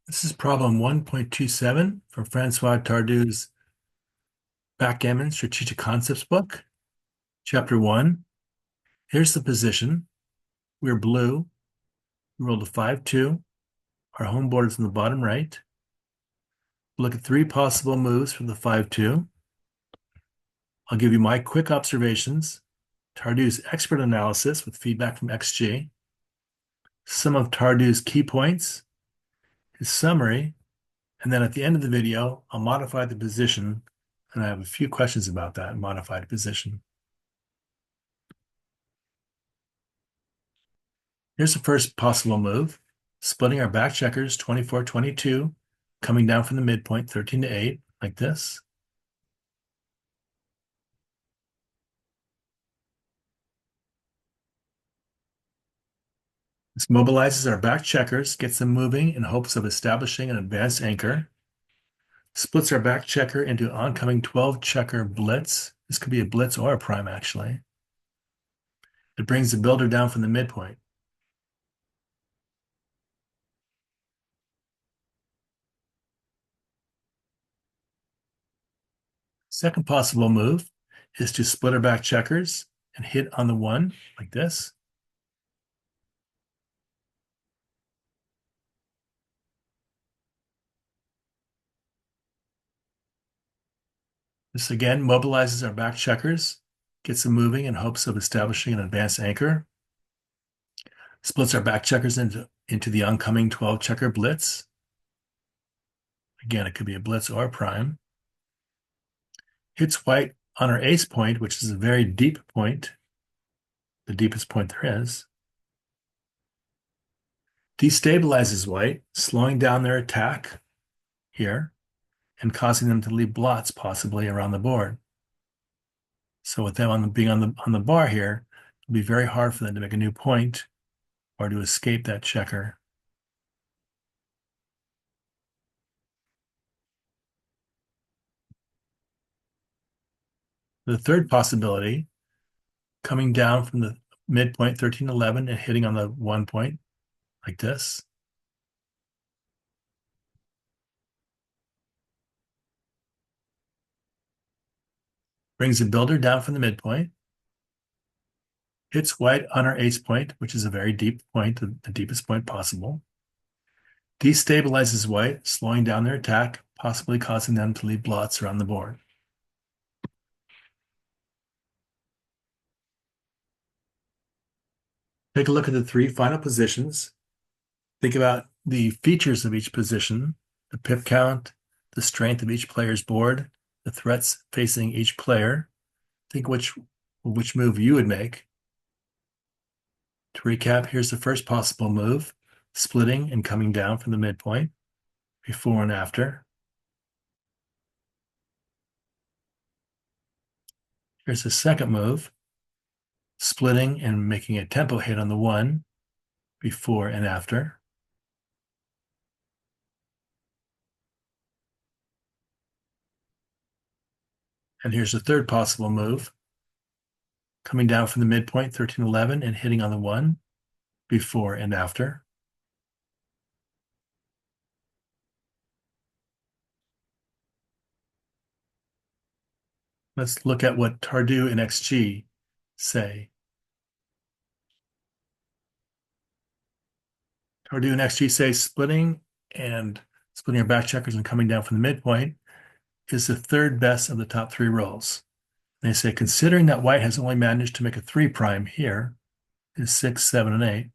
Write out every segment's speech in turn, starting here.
This is problem 1.27 from Francois Tardieu's Backgammon Strategic Concepts book. Chapter 1. Here's the position. We're blue. We rolled a 5-2. Our home board is in the bottom right. Look at three possible moves from the 5-2. I'll give you my quick observations, Tardieu's expert analysis with feedback from XG, some of Tardieu's key points, his summary, and then at the end of the video, I'll modify the position, and I have a few questions about that modified position. Here's the first possible move, splitting our back checkers 24-22, coming down from the midpoint 13-8, like this. This mobilizes our back checkers, gets them moving in hopes of establishing an advanced anchor. Splits our back checker into oncoming 12 checker blitz. This could be a blitz or a prime, actually. It brings the builder down from the midpoint. Second possible move is to split our back checkers and hit on the 1 like this. This again mobilizes our back checkers, gets them moving in hopes of establishing an advanced anchor. Splits our back checkers into the oncoming 12 checker blitz. Again, it could be a blitz or a prime. Hits white on our ace point, which is a very deep point, the deepest point there is. Destabilizes white, slowing down their attack here and causing them to leave blots possibly around the board. So with them being on the bar here, it'll be very hard for them to make a new point or to escape that checker. The third possibility, coming down from the midpoint 13-11 and hitting on the 1 point like this. Brings the builder down from the midpoint. Hits white on our ace point, which is a very deep point, the deepest point possible. Destabilizes white, slowing down their attack, possibly causing them to leave blots around the board. Take a look at the three final positions. Think about the features of each position, the pip count, the strength of each player's board, the threats facing each player. Think which move you would make. To recap, here's the first possible move, splitting and coming down from the midpoint, before and after. Here's the second move, splitting and making a tempo hit on the 1, before and after. And here's the third possible move, coming down from the midpoint, 13-11, and hitting on the 1, before and after. Let's look at what Tardieu and XG say. Tardieu and XG say splitting our back checkers and coming down from the midpoint is the third best of the top 3 rolls. They say, considering that white has only managed to make a 3 prime here, is 6, 7, and 8,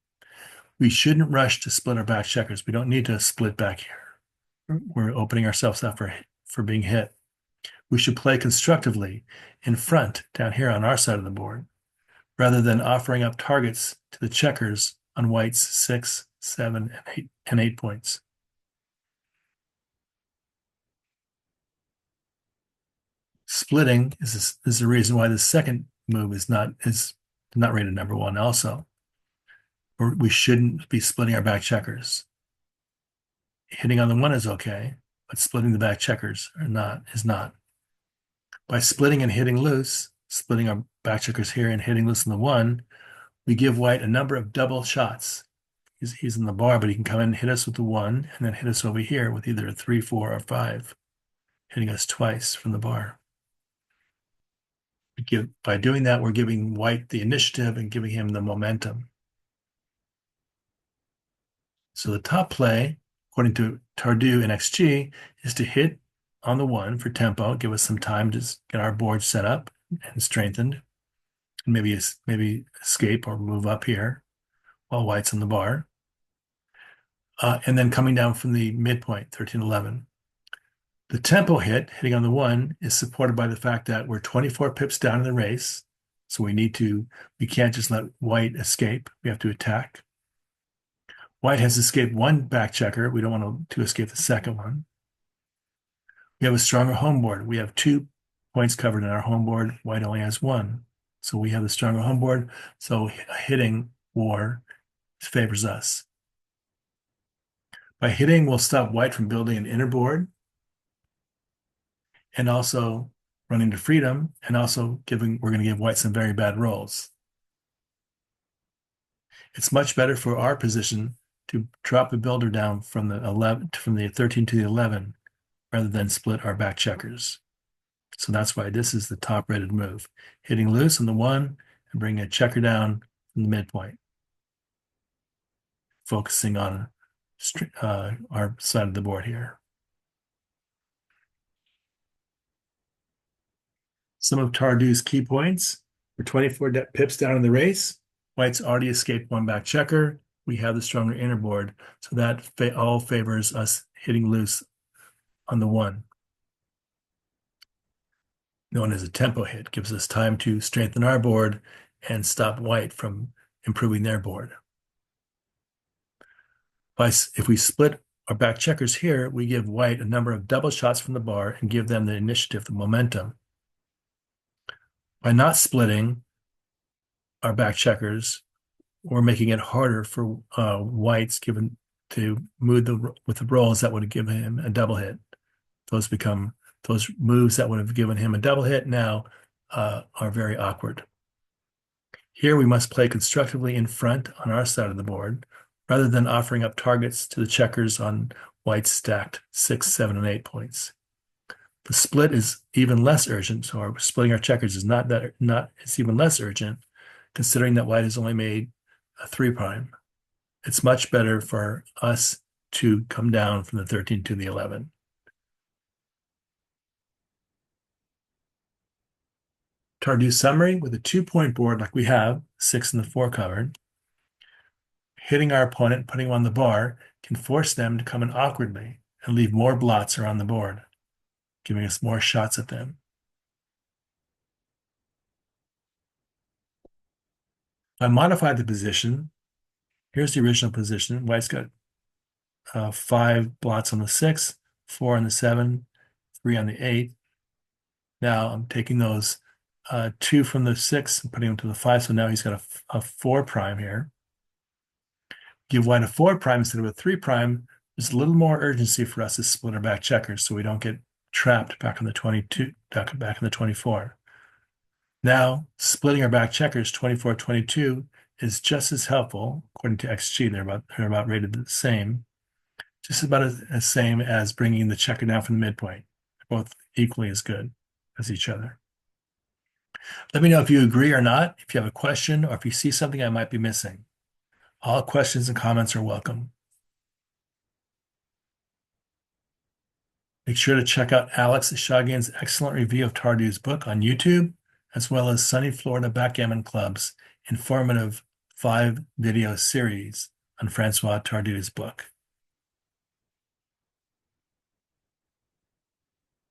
we shouldn't rush to split our back checkers. We don't need to split back here. We're opening ourselves up for being hit. We should play constructively in front down here on our side of the board, rather than offering up targets to the checkers on white's 6, 7, and 8 points. Splitting is the reason why the second move is not rated number 1 also. Or we shouldn't be splitting our back checkers. Hitting on the 1 is okay, but splitting the back checkers is not. By splitting and hitting loose, splitting our back checkers here and hitting loose on the 1, we give white a number of double shots He's in the bar, but he can come in and hit us with the 1 and then hit us over here with either a 3, 4, or 5, hitting us twice from the bar. By doing that, we're giving white the initiative and giving him the momentum. So the top play, according to Tardieu and XG, is to hit on the 1 for tempo, give us some time to get our board set up and strengthened, and maybe escape or move up here while white's on the bar. And then coming down from the midpoint, 13-11. The tempo hitting on the 1 is supported by the fact that we're 24 pips down in the race. So we can't just let white escape. We have to attack. White has escaped 1 back checker. We don't want to escape the second one. We have a stronger home board. We have 2 points covered in our home board. White only has 1. So we have the stronger home board. So a hitting war favors us. By hitting, we'll stop white from building an inner board and also running to freedom, and also we're going to give white some very bad rolls. It's much better for our position to drop a builder down from the 13 to the 11 rather than split our back checkers. So that's why this is the top rated move. Hitting loose on the 1 and bringing a checker down from the midpoint. Focusing on our side of the board here. Some of Tardieu's key points. We're 24 pips down in the race. White's already escaped 1 back checker. We have the stronger inner board, so that all favors us hitting loose on the 1. Known as a tempo hit, gives us time to strengthen our board and stop white from improving their board. If we split our back checkers here, we give white a number of double shots from the bar and give them the initiative, the momentum. By not splitting our back checkers, we're making it harder for whites to move with the rolls that would have given him a double hit. Those moves that would have given him a double hit now are very awkward. Here we must play constructively in front on our side of the board, rather than offering up targets to the checkers on white's stacked 6, 7, and 8 points. The split is even less urgent, so splitting our checkers is it's even less urgent, considering that white has only made a 3 prime. It's much better for us to come down from the 13 to the 11. Tardieu summary: with a 2-point board like we have, 6 and the 4 covered, hitting our opponent, putting him on the bar, can force them to come in awkwardly and leave more blots around the board, giving us more shots at them. I modified the position. Here's the original position. White's got 5 blots on the 6, 4 on the 7, 3 on the 8. Now I'm taking those 2 from the 6 and putting them to the 5. So now he's got a 4 prime here. Give white a 4 prime instead of a 3 prime. There's a little more urgency for us to split our back checkers so we don't get trapped back in the 22, back in the 24. Now, splitting our back checkers 24, 22 is just as helpful, according to XG. They're about rated the same, just about as same as bringing the checker down from the midpoint. They're both equally as good as each other. Let me know if you agree or not, if you have a question, or if you see something I might be missing. All questions and comments are welcome. Make sure to check out Alex Eshaghian's excellent review of Tardieu's book on YouTube, as well as Sunny Florida Backgammon Club's informative 5-video series on Francois Tardieu's book.